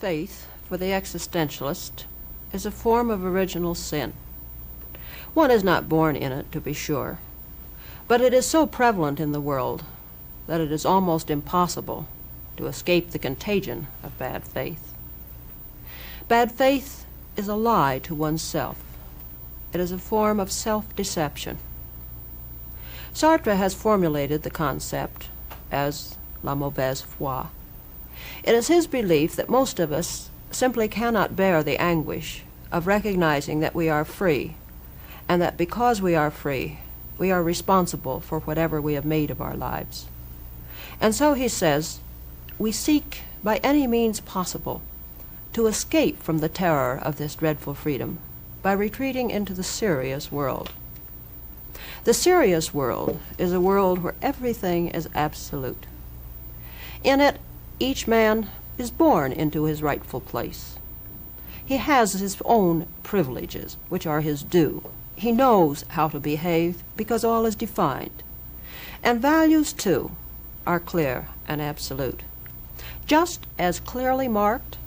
faith, for the existentialist, is a form of original sin. One is not born in it, to be sure, but it is so prevalent in the world that it is almost impossible to escape the contagion of bad faith. Bad faith is a lie to oneself. It is a form of self-deception. Sartre has formulated the concept as la mauvaise foi. It is his belief that most of us simply cannot bear the anguish of recognizing that we are free, and that because we are free, we are responsible for whatever we have made of our lives. And so he says, we seek by any means possible to escape from the terror of this dreadful freedom by retreating into the serious world. The serious world is a world where everything is absolute. In it, each man is born into his rightful place. He has his own privileges, which are his due. He knows how to behave because all is defined. And values, too, are clear and absolute, just as clearly marked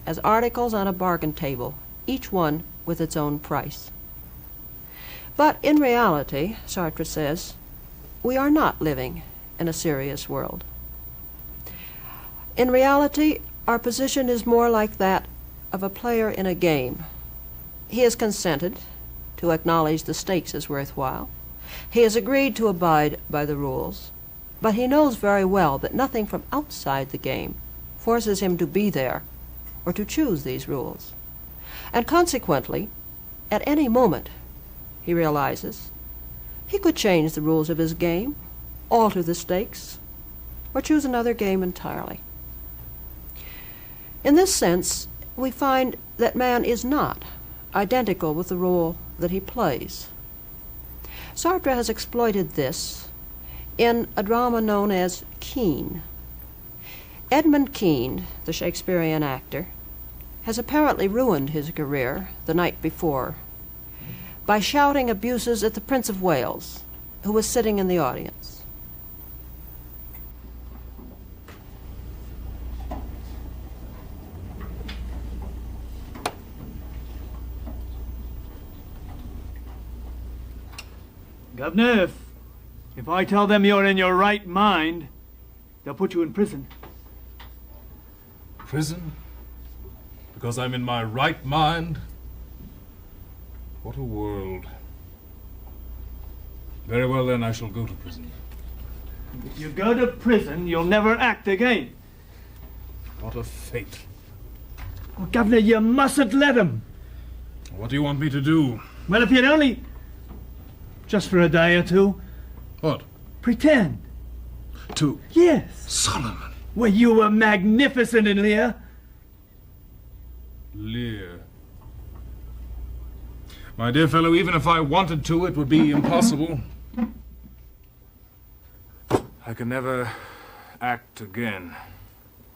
as articles on a bargain table, each one with its own price. But in reality, Sartre says, we are not living in a serious world. In reality, our position is more like that of a player in a game. He has consented to acknowledge the stakes as worthwhile. He has agreed to abide by the rules, but he knows very well that nothing from outside the game forces him to be there or to choose these rules. And consequently, at any moment, he realizes, he could change the rules of his game, alter the stakes, or choose another game entirely. In this sense, we find that man is not identical with the role that he plays. Sartre has exploited this in a drama known as Kean. Edmund Kean, the Shakespearean actor, has apparently ruined his career the night before by shouting abuses at the Prince of Wales, who was sitting in the audience. Governor, if I tell them you're in your right mind, they'll put you in prison. Prison? Because I'm in my right mind? What a world. Very well then, I shall go to prison. If you go to prison, you'll never act again. What a fate. Oh, Governor, you mustn't let him. What do you want me to do? Well, if you'd only... just for a day or two. What? Pretend. To... Yes. Solomon. Well, you were magnificent in Lear. Lear. My dear fellow, even if I wanted to, it would be impossible. I can never act again.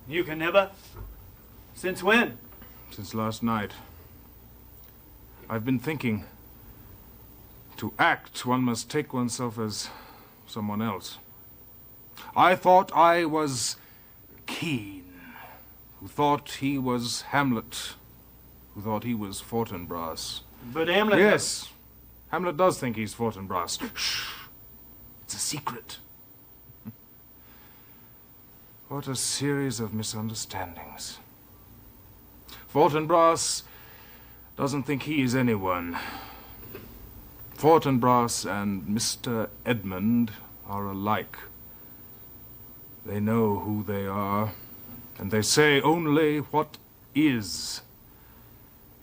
You can never? Since when? Since last night. I've been thinking. To act, one must take oneself as someone else. I thought I was Kean, who thought he was Hamlet, who thought he was Fortinbras. But Hamlet... Yes, Hamlet does think he's Fortinbras. Shh! It's a secret. What a series of misunderstandings. Fortinbras doesn't think he is anyone. Fortinbras and Mr. Edmund are alike. They know who they are, and they say only what is.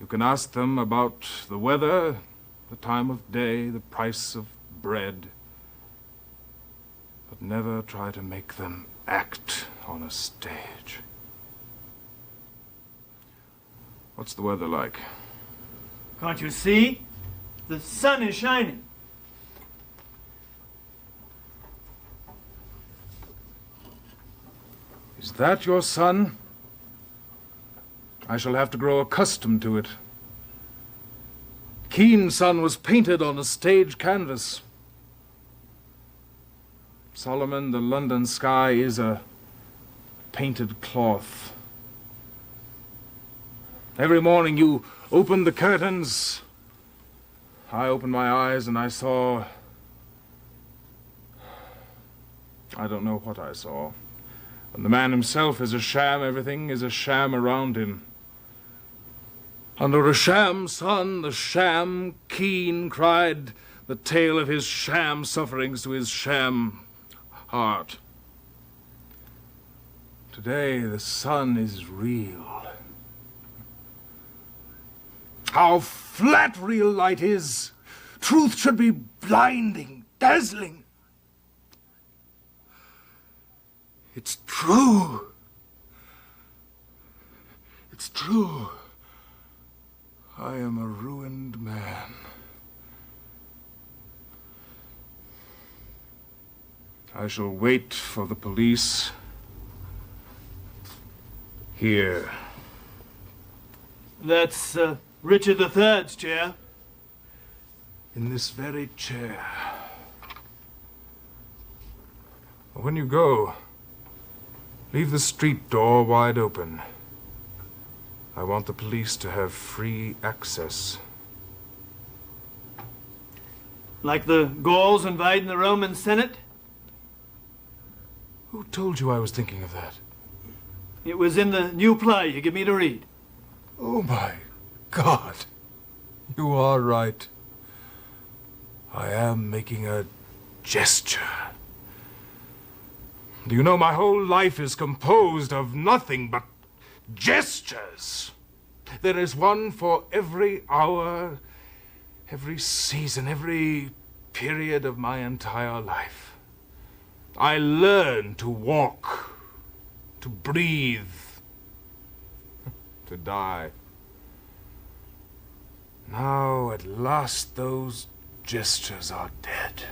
You can ask them about the weather, the time of day, the price of bread, but never try to make them act on a stage. What's the weather like? Can't you see? The sun is shining. Is that your sun? I shall have to grow accustomed to it. Kean's sun was painted on a stage canvas. Solomon, the London sky is a painted cloth. Every morning you opened the curtains. I opened my eyes and I saw... I don't know what I saw. When the man himself is a sham, everything is a sham around him. Under a sham sun, the sham Keen cried the tale of his sham sufferings to his sham heart. Today the sun is real. How flat real light is! Truth should be blinding, dazzling. It's true. It's true. I am a ruined man. I shall wait for the police here. That's Richard III's chair. In this very chair. When you go, leave the street door wide open. I want the police to have free access. Like the Gauls invading the Roman Senate? Who told you I was thinking of that? It was in the new play you give me to read. Oh my God. You are right. I am making a gesture. Do you know my whole life is composed of nothing but gestures? There is one for every hour, every season, every period of my entire life. I learn to walk, to breathe, to die. Now, at last, those gestures are dead,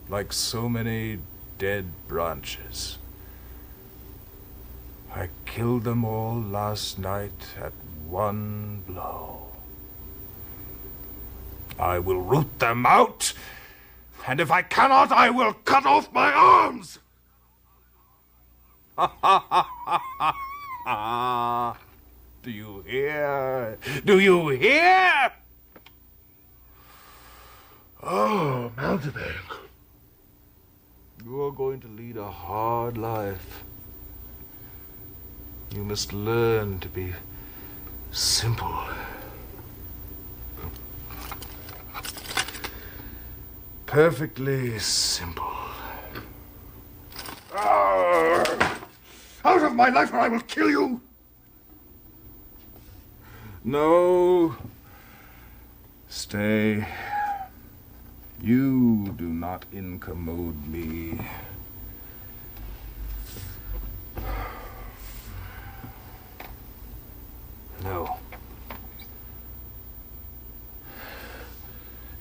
like so many dead branches. I killed them all last night at one blow. I will root them out, and if I cannot, I will cut off my arms! Do you hear? Do you hear? Oh, Mountebank. You are going to lead a hard life. You must learn to be simple. Perfectly simple. Out of my life or I will kill you! No. Stay. You do not incommode me. No.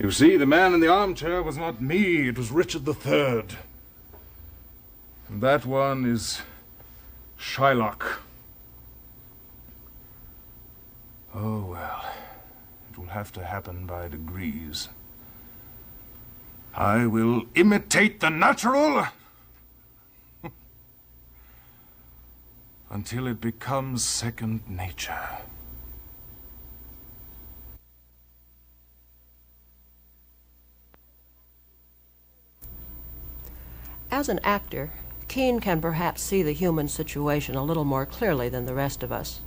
You see, the man in the armchair was not me, it was Richard III. And that one is Shylock. Oh, well, it will have to happen by degrees. I will imitate the natural until it becomes second nature. As an actor, Keene can perhaps see the human situation a little more clearly than the rest of us.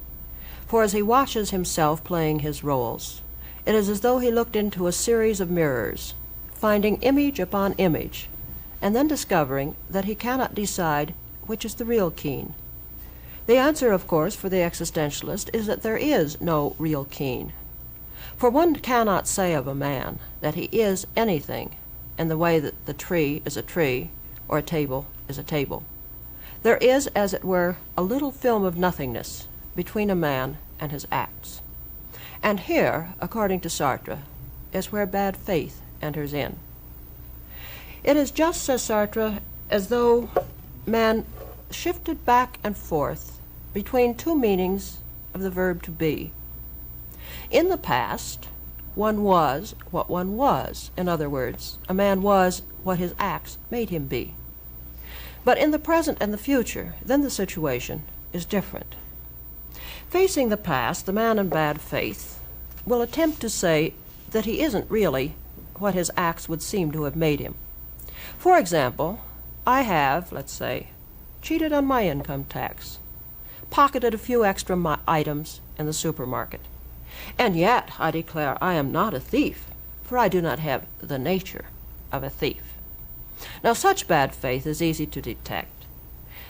For as he watches himself playing his roles, it is as though he looked into a series of mirrors, finding image upon image, and then discovering that he cannot decide which is the real Keene. The answer, of course, for the existentialist is that there is no real Keene. For one cannot say of a man that he is anything in the way that the tree is a tree or a table is a table. There is, as it were, a little film of nothingness between a man and his acts. And here, according to Sartre, is where bad faith enters in. It is just, says Sartre, as though man shifted back and forth between two meanings of the verb to be. In the past, one was what one was. In other words, a man was what his acts made him be. But in the present and the future, then the situation is different. Facing the past, the man in bad faith will attempt to say that he isn't really what his acts would seem to have made him. For example, I have, let's say, cheated on my income tax, pocketed a few extra items in the supermarket. And yet, I declare, I am not a thief, for I do not have the nature of a thief. Now, such bad faith is easy to detect.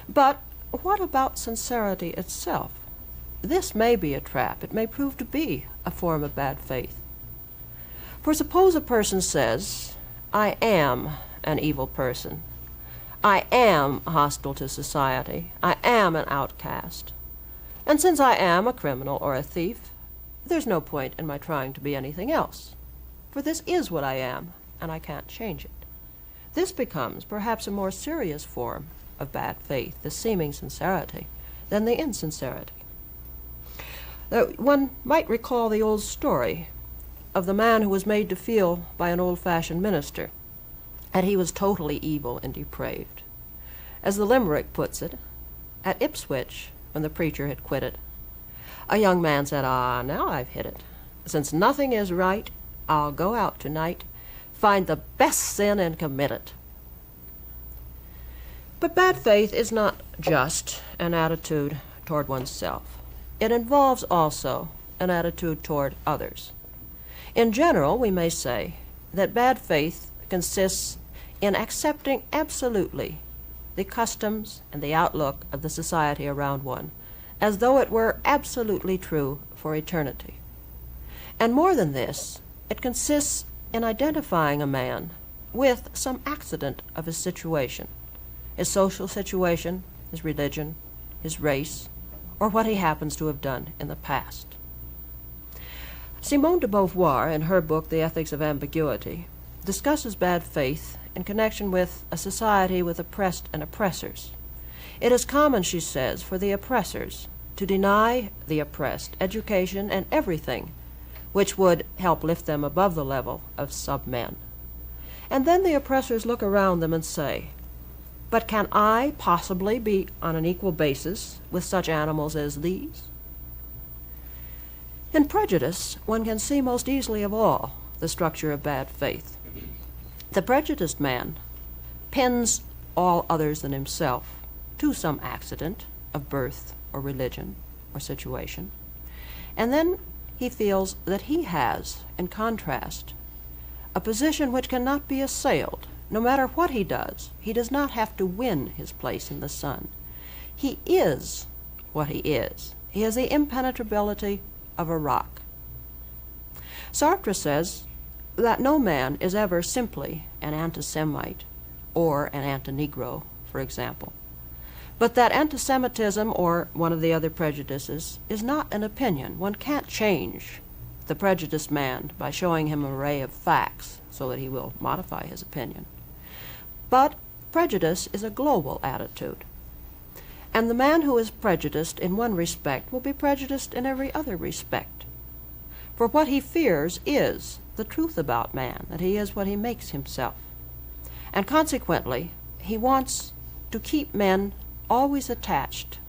But what about sincerity itself? This may be a trap. It may prove to be a form of bad faith. For suppose a person says, I am an evil person. I am hostile to society. I am an outcast. And since I am a criminal or a thief, there's no point in my trying to be anything else. For this is what I am, and I can't change it. This becomes perhaps a more serious form of bad faith, the seeming sincerity, than the insincerity. One might recall the old story of the man who was made to feel by an old-fashioned minister that he was totally evil and depraved. As the limerick puts it, at Ipswich, when the preacher had quitted, a young man said, "Ah, now I've hit it. Since nothing is right, I'll go out tonight, find the best sin and commit it." But bad faith is not just an attitude toward oneself. It involves also an attitude toward others. In general, we may say that bad faith consists in accepting absolutely the customs and the outlook of the society around one, as though it were absolutely true for eternity. And more than this, it consists in identifying a man with some accident of his situation, his social situation, his religion, his race, or what he happens to have done in the past. Simone de Beauvoir, in her book The Ethics of Ambiguity, discusses bad faith in connection with a society with oppressed and oppressors. It is common, she says, for the oppressors to deny the oppressed education and everything which would help lift them above the level of sub-men. And then the oppressors look around them and say, "But can I possibly be on an equal basis with such animals as these?" In prejudice, one can see most easily of all the structure of bad faith. The prejudiced man pins all others than himself to some accident of birth or religion or situation, and then he feels that he has, in contrast, a position which cannot be assailed. No matter what he does not have to win his place in the sun. He is what he is. He has the impenetrability of a rock. Sartre says that no man is ever simply an anti-Semite or an anti-Negro, for example, but that anti-Semitism or one of the other prejudices is not an opinion. One can't change the prejudiced man by showing him an array of facts so that he will modify his opinion. But prejudice is a global attitude. And the man who is prejudiced in one respect will be prejudiced in every other respect. For what he fears is the truth about man, that he is what he makes himself. And consequently, he wants to keep men always attached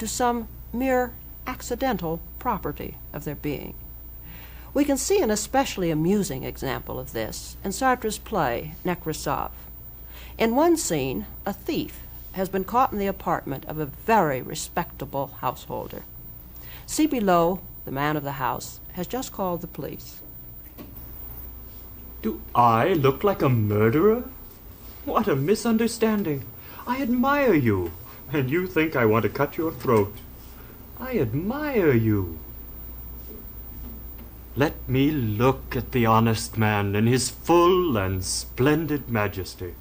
to some mere accidental property of their being. We can see an especially amusing example of this in Sartre's play, Nekrasov. In one scene, a thief has been caught in the apartment of a very respectable householder. See below, the man of the house has just called the police. "Do I look like a murderer? What a misunderstanding. I admire you, and you think I want to cut your throat. I admire you. Let me look at the honest man in his full and splendid majesty.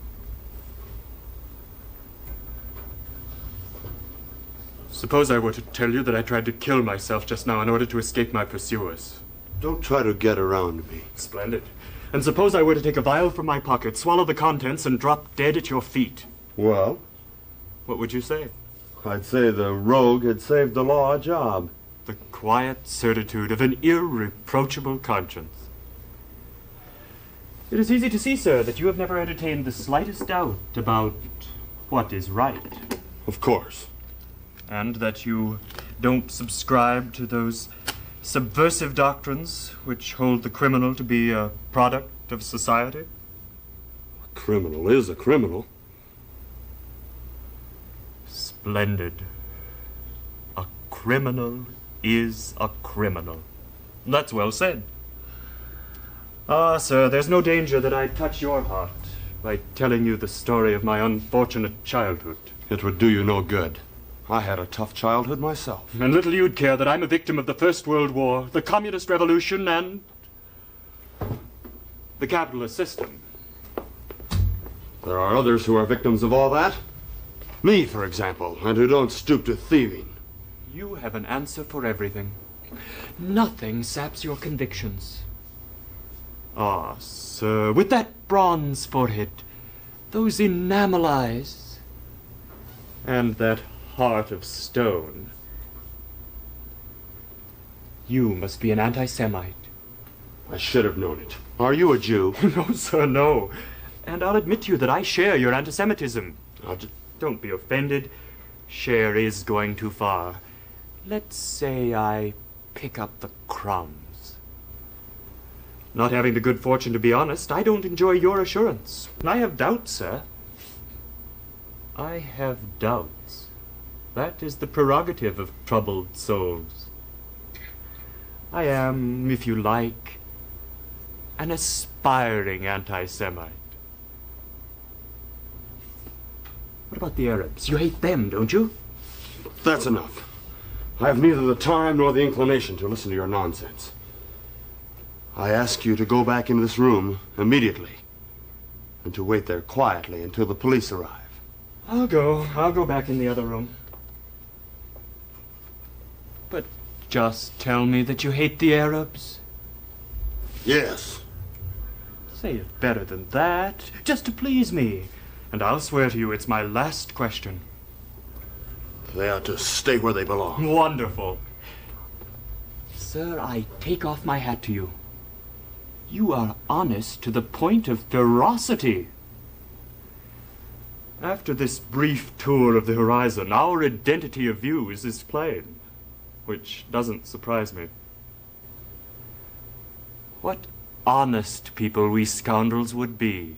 Suppose I were to tell you that I tried to kill myself just now in order to escape my pursuers. Don't try to get around me. Splendid. And suppose I were to take a vial from my pocket, swallow the contents, and drop dead at your feet. Well, What would you say? I'd say the rogue had saved the law a job. The quiet certitude of an irreproachable conscience. It is easy to see, sir, that you have never entertained the slightest doubt about what is right. Of course. And that you don't subscribe to those subversive doctrines which hold the criminal to be a product of society? A criminal is a criminal. Splendid. A criminal is a criminal. That's well said. Ah, sir, there's no danger that I touch your heart by telling you the story of my unfortunate childhood. It would do you no good. I had a tough childhood myself. And little you'd care that I'm a victim of the First World War, the Communist Revolution, and the capitalist system. There are others who are victims of all that. Me, for example, and who don't stoop to thieving. You have an answer for everything. Nothing saps your convictions. Ah, sir, with that bronze forehead, those enamel eyes, and that heart of stone, you must be an anti-Semite. I should have known it. Are you a Jew? No, sir, no. And I'll admit to you that I share your anti-Semitism. Don't be offended. Share is going too far. Let's say I pick up the crumbs. Not having the good fortune to be honest, I don't enjoy your assurance. I have doubts, sir. I have doubts. That is the prerogative of troubled souls. I am, if you like, an aspiring anti-Semite. What about the Arabs? You hate them, don't you? That's enough. I have neither the time nor the inclination to listen to your nonsense. I ask you to go back into this room immediately and to wait there quietly until the police arrive. I'll go back in the other room. But just tell me that you hate the Arabs. Yes. Say it better than that, just to please me. And I'll swear to you it's my last question. They ought to stay where they belong. Wonderful. Sir, I take off my hat to you. You are honest to the point of ferocity. After this brief tour of the horizon, our identity of views is plain, which doesn't surprise me. What honest people we scoundrels would be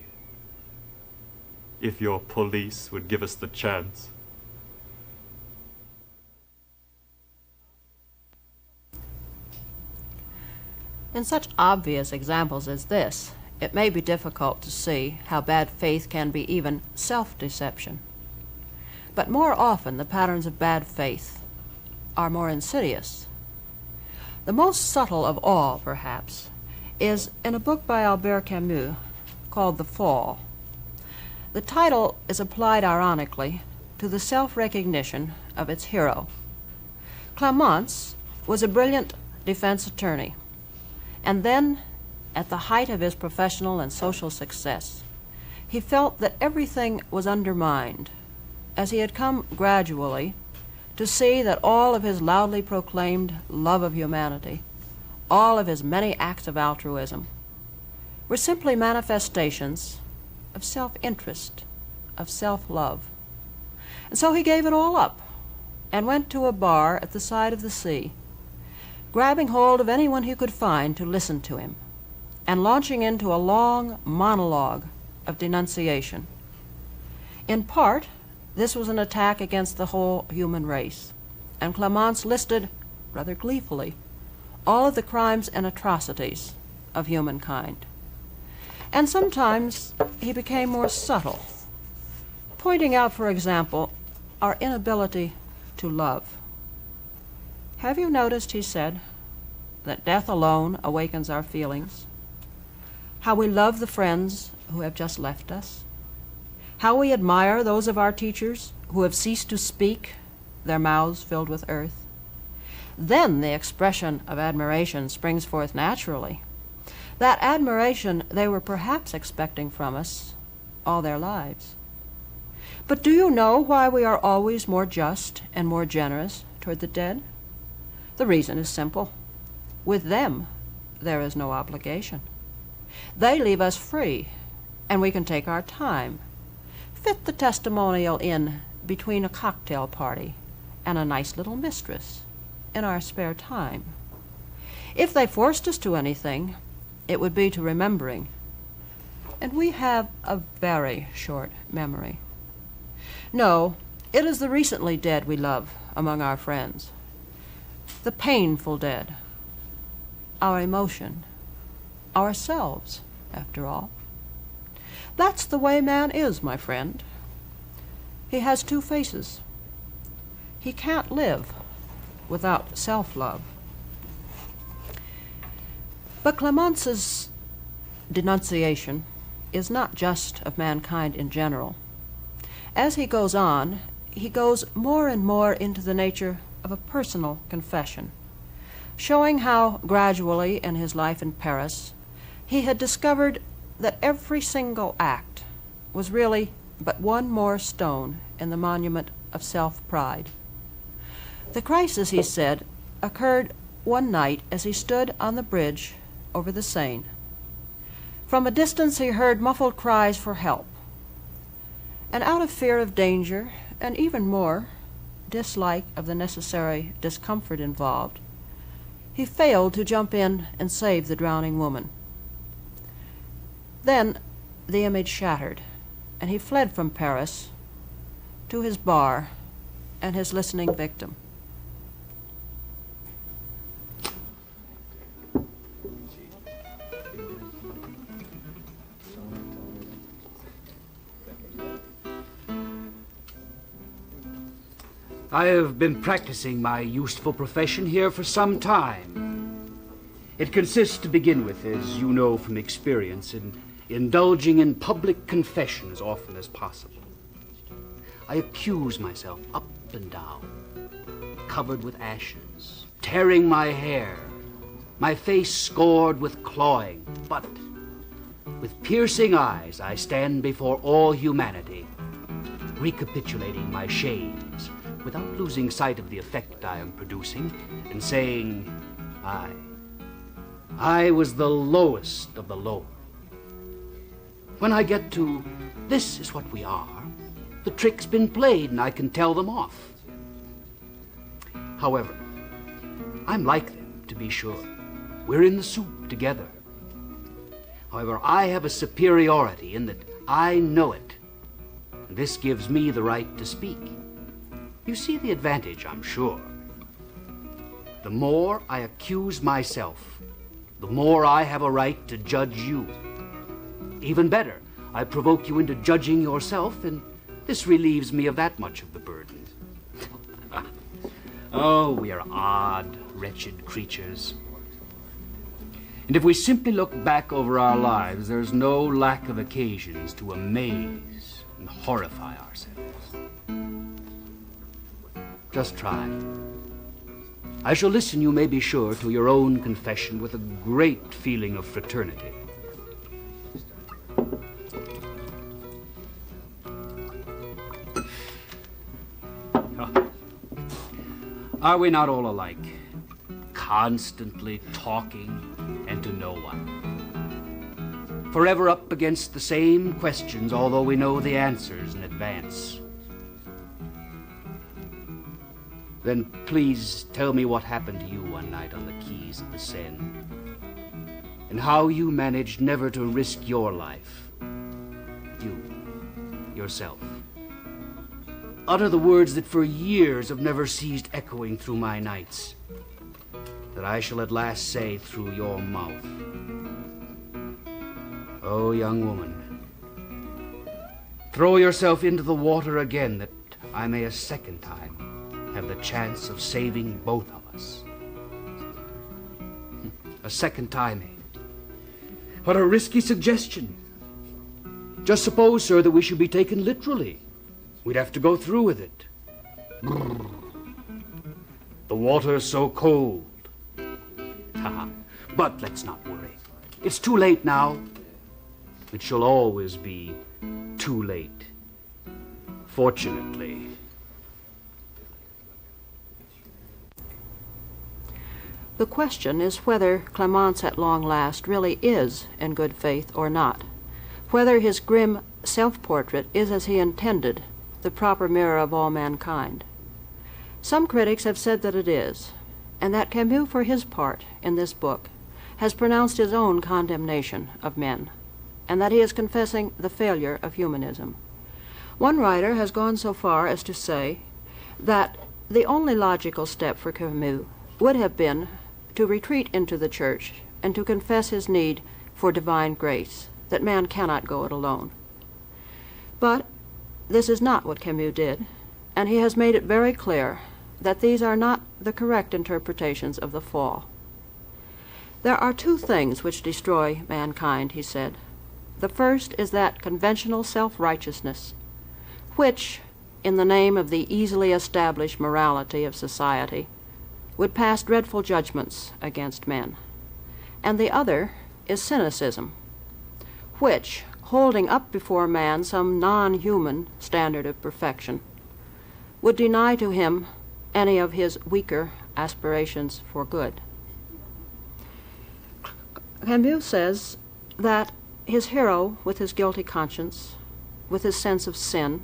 if your police would give us the chance. In such obvious examples as this, it may be difficult to see how bad faith can be even self-deception. But more often the patterns of bad faith are more insidious. The most subtle of all, perhaps, is in a book by Albert Camus called The Fall. The title is applied ironically to the self-recognition of its hero. Clemence was a brilliant defense attorney, and then, at the height of his professional and social success, he felt that everything was undermined, as he had come gradually to see that all of his loudly proclaimed love of humanity, all of his many acts of altruism, were simply manifestations of self-interest, of self-love. And so he gave it all up and went to a bar at the side of the sea, grabbing hold of anyone he could find to listen to him, and launching into a long monologue of denunciation. In part, this was an attack against the whole human race, and Clemence listed, rather gleefully, all of the crimes and atrocities of humankind. And sometimes he became more subtle, pointing out, for example, our inability to love. Have you noticed, he said, that death alone awakens our feelings? How we love the friends who have just left us? How we admire those of our teachers who have ceased to speak, their mouths filled with earth? Then the expression of admiration springs forth naturally. That admiration they were perhaps expecting from us all their lives. But do you know why we are always more just and more generous toward the dead? The reason is simple. With them, there is no obligation. They leave us free, and we can take our time, fit the testimonial in between a cocktail party and a nice little mistress, in our spare time. If they forced us to anything, it would be to remembering. And we have a very short memory. No, it is the recently dead we love among our friends. The painful dead. Our emotion. Ourselves, after all. That's the way man is, my friend. He has two faces. He can't live without self-love. But Clemence's denunciation is not just of mankind in general. As he goes on, he goes more and more into the nature of a personal confession, showing how gradually in his life in Paris he had discovered that every single act was really but one more stone in the monument of self-pride. The crisis, he said, occurred one night as he stood on the bridge over the Seine. From a distance he heard muffled cries for help, and out of fear of danger, and even more, dislike of the necessary discomfort involved, he failed to jump in and save the drowning woman. Then the image shattered, and he fled from Paris to his bar and his listening victim. I have been practicing my useful profession here for some time. It consists, to begin with, as you know from experience, in indulging in public confession as often as possible. I accuse myself up and down, covered with ashes, tearing my hair, my face scored with clawing, but with piercing eyes I stand before all humanity, recapitulating my shames, without losing sight of the effect I am producing, and saying, I was the lowest of the low. When I get to, this is what we are, the trick's been played and I can tell them off. However, I'm like them, to be sure. We're in the soup together. However, I have a superiority in that I know it. And this gives me the right to speak. You see the advantage, I'm sure. The more I accuse myself, the more I have a right to judge you. Even better, I provoke you into judging yourself, and this relieves me of that much of the burden. Oh, we are odd, wretched creatures. And if we simply look back over our lives, there's no lack of occasions to amaze and horrify ourselves. Just try. I shall listen, you may be sure, to your own confession with a great feeling of fraternity. Are we not all alike? Constantly talking and to no one. Forever up against the same questions, although we know the answers in advance. Then please tell me what happened to you one night on the quays of the Seine, and how you managed never to risk your life. You, yourself. Utter the words that for years have never ceased echoing through my nights, that I shall at last say through your mouth. Oh, young woman, throw yourself into the water again, that I may a second time have the chance of saving both of us. A second time, eh? What a risky suggestion. Just suppose, sir, that we should be taken literally. We'd have to go through with it. The water's so cold. But let's not worry. It's too late now. It shall always be too late. Fortunately. The question is whether Clemence at long last really is in good faith or not, whether his grim self-portrait is as he intended, the proper mirror of all mankind. Some critics have said that it is, and that Camus, for his part, in this book, has pronounced his own condemnation of men, and that he is confessing the failure of humanism. One writer has gone so far as to say that the only logical step for Camus would have been to retreat into the church and to confess his need for divine grace, that man cannot go it alone. But this is not what Camus did, and he has made it very clear that these are not the correct interpretations of the fall. There are two things which destroy mankind, he said. The first is that conventional self-righteousness, which, in the name of the easily established morality of society, would pass dreadful judgments against men. And the other is cynicism, which, holding up before man some non-human standard of perfection, would deny to him any of his weaker aspirations for good. Camus says that his hero, with his guilty conscience, with his sense of sin,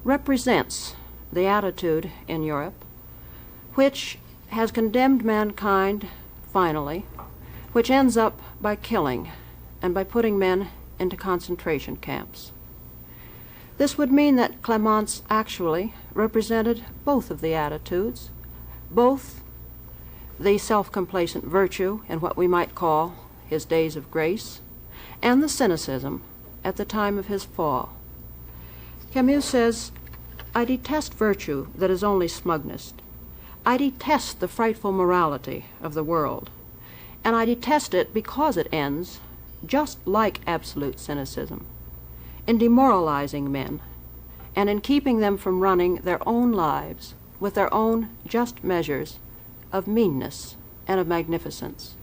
represents the attitude in Europe which has condemned mankind finally, which ends up by killing and by putting men into concentration camps. This would mean that Clemence actually represented both of the attitudes, both the self-complacent virtue in what we might call his days of grace, and the cynicism at the time of his fall. Camus says, "I detest virtue that is only smugness. I detest the frightful morality of the world, and I detest it because it ends, just like absolute cynicism, in demoralizing men and in keeping them from running their own lives with their own just measures of meanness and of magnificence."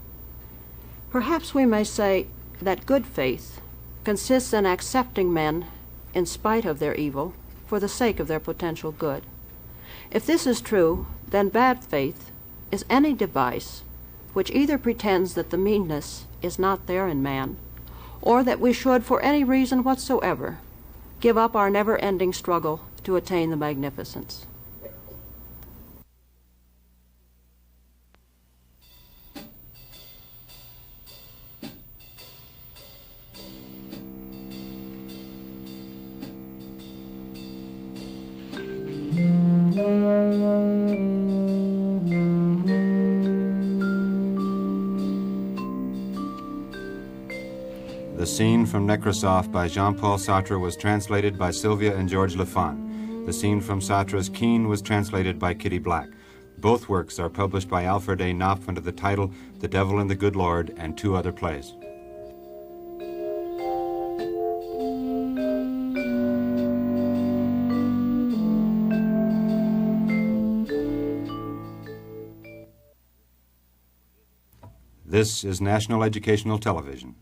Perhaps we may say that good faith consists in accepting men in spite of their evil for the sake of their potential good. If this is true, then bad faith is any device which either pretends that the meanness is not there in man, or that we should, for any reason whatsoever, give up our never-ending struggle to attain the magnificence. The scene from Nekrasov by Jean-Paul Sartre was translated by Sylvia and George Lafon. The scene from Sartre's Keene was translated by Kitty Black. Both works are published by Alfred A. Knopf under the title The Devil and the Good Lord and two other plays. This is National Educational Television.